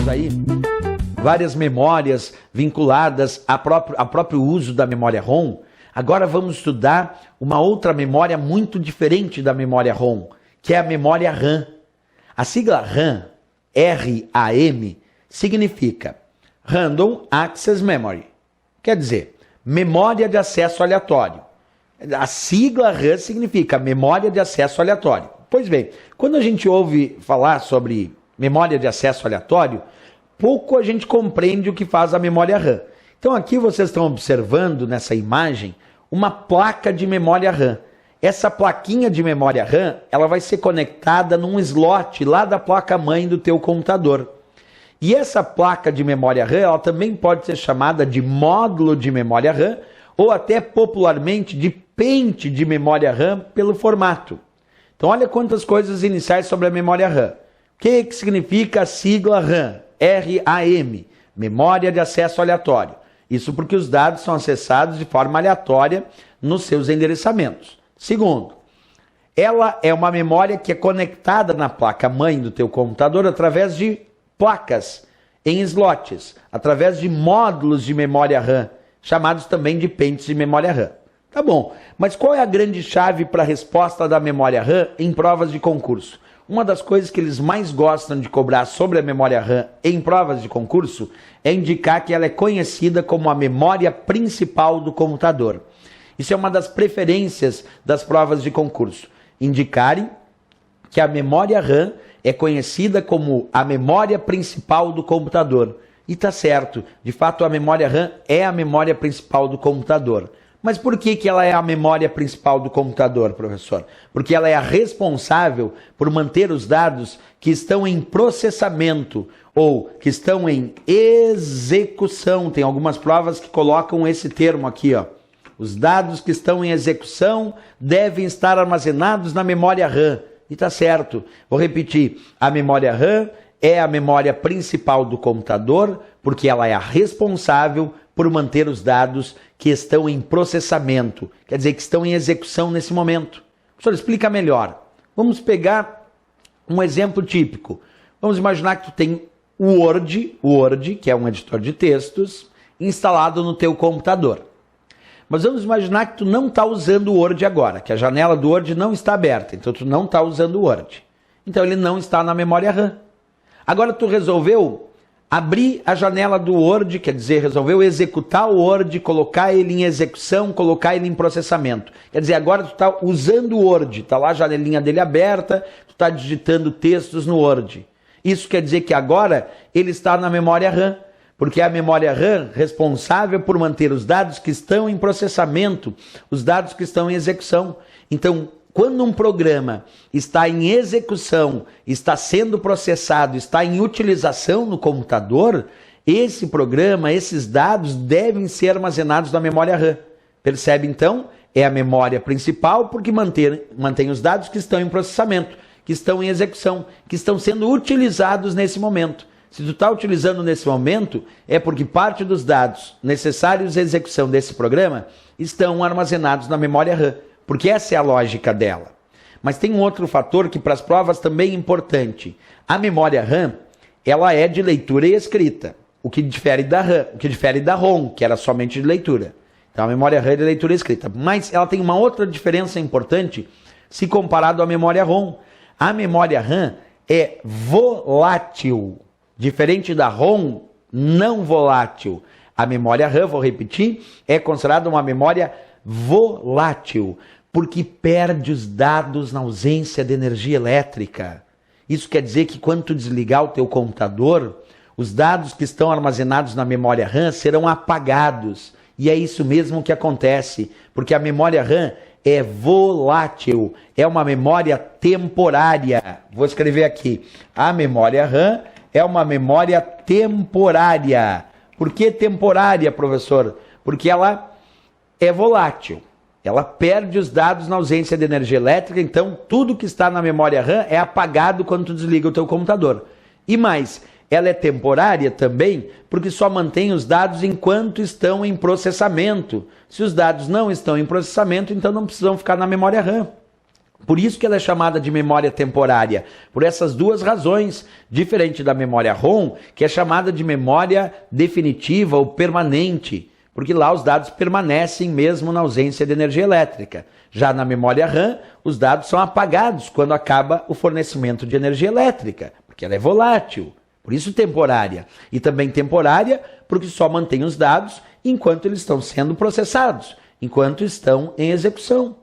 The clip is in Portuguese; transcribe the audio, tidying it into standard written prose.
estudamos aí várias memórias vinculadas ao próprio uso da memória ROM. Agora vamos estudar uma outra memória muito diferente da memória ROM, que é a memória RAM. A sigla RAM, RAM, significa Random Access Memory. Quer dizer, memória de acesso aleatório. A sigla RAM significa memória de acesso aleatório. Pois bem, quando a gente ouve falar sobre memória de acesso aleatório, pouco a gente compreende o que faz a memória RAM. Então aqui vocês estão observando nessa imagem uma placa de memória RAM. Essa plaquinha de memória RAM, ela vai ser conectada num slot lá da placa-mãe do teu computador. E essa placa de memória RAM, ela também pode ser chamada de módulo de memória RAM ou até popularmente de pente de memória RAM pelo formato. Então olha quantas coisas iniciais sobre a memória RAM. O que significa a sigla RAM? RAM, memória de acesso aleatório. Isso porque os dados são acessados de forma aleatória nos seus endereçamentos. Segundo, ela é uma memória que é conectada na placa-mãe do teu computador através de placas em slots, através de módulos de memória RAM, chamados também de pentes de memória RAM. Tá bom, mas qual é a grande chave para a resposta da memória RAM em provas de concurso? Uma das coisas que eles mais gostam de cobrar sobre a memória RAM em provas de concurso é indicar que ela é conhecida como a memória principal do computador. Isso é uma das preferências das provas de concurso. Indicarem que a memória RAM é conhecida como a memória principal do computador. E está certo, de fato a memória RAM é a memória principal do computador. Mas por que ela é a memória principal do computador, professor? Porque ela é a responsável por manter os dados que estão em processamento ou que estão em execução. Tem algumas provas que colocam esse termo aqui, ó. Os dados que estão em execução devem estar armazenados na memória RAM. E está certo. Vou repetir. A memória RAM é a memória principal do computador porque ela é a responsável por manter os dados que estão em processamento, quer dizer, que estão em execução nesse momento. Professor, explica melhor. Vamos pegar um exemplo típico. Vamos imaginar que tu tem o Word, que é um editor de textos, instalado no teu computador. Mas vamos imaginar que tu não está usando o Word agora, que a janela do Word não está aberta, então tu não está usando o Word. Então ele não está na memória RAM. Agora tu resolveu abrir a janela do Word, quer dizer, resolveu executar o Word, colocar ele em execução, colocar ele em processamento. Quer dizer, agora tu está usando o Word, está lá a janelinha dele aberta, tu está digitando textos no Word. Isso quer dizer que agora ele está na memória RAM, porque é a memória RAM responsável por manter os dados que estão em processamento, os dados que estão em execução. Então, quando um programa está em execução, está sendo processado, está em utilização no computador, esse programa, esses dados devem ser armazenados na memória RAM. Percebe então? É a memória principal porque mantém os dados que estão em processamento, que estão em execução, que estão sendo utilizados nesse momento. Se tu está utilizando nesse momento, é porque parte dos dados necessários à execução desse programa estão armazenados na memória RAM. Porque essa é a lógica dela. Mas tem um outro fator que para as provas também é importante. A memória RAM, ela é de leitura e escrita, o que difere da RAM, o que difere da ROM, que era somente de leitura. Então a memória RAM é de leitura e escrita. Mas ela tem uma outra diferença importante se comparado à memória ROM. A memória RAM é volátil, diferente da ROM, não volátil. A memória RAM, vou repetir, é considerada uma memória volátil, porque perde os dados na ausência de energia elétrica. Isso quer dizer que quando tu desligar o teu computador, os dados que estão armazenados na memória RAM serão apagados. E é isso mesmo que acontece, porque a memória RAM é volátil, é uma memória temporária. Vou escrever aqui. A memória RAM é uma memória temporária. Por que temporária, professor? Porque ela é volátil. Ela perde os dados na ausência de energia elétrica, então tudo que está na memória RAM é apagado quando tu desliga o teu computador. E mais, ela é temporária também porque só mantém os dados enquanto estão em processamento. Se os dados não estão em processamento, então não precisam ficar na memória RAM. Por isso que ela é chamada de memória temporária, por essas duas razões, diferente da memória ROM, que é chamada de memória definitiva ou permanente, porque lá os dados permanecem mesmo na ausência de energia elétrica. Já na memória RAM, os dados são apagados quando acaba o fornecimento de energia elétrica, porque ela é volátil, por isso temporária. E também temporária porque só mantém os dados enquanto eles estão sendo processados, enquanto estão em execução.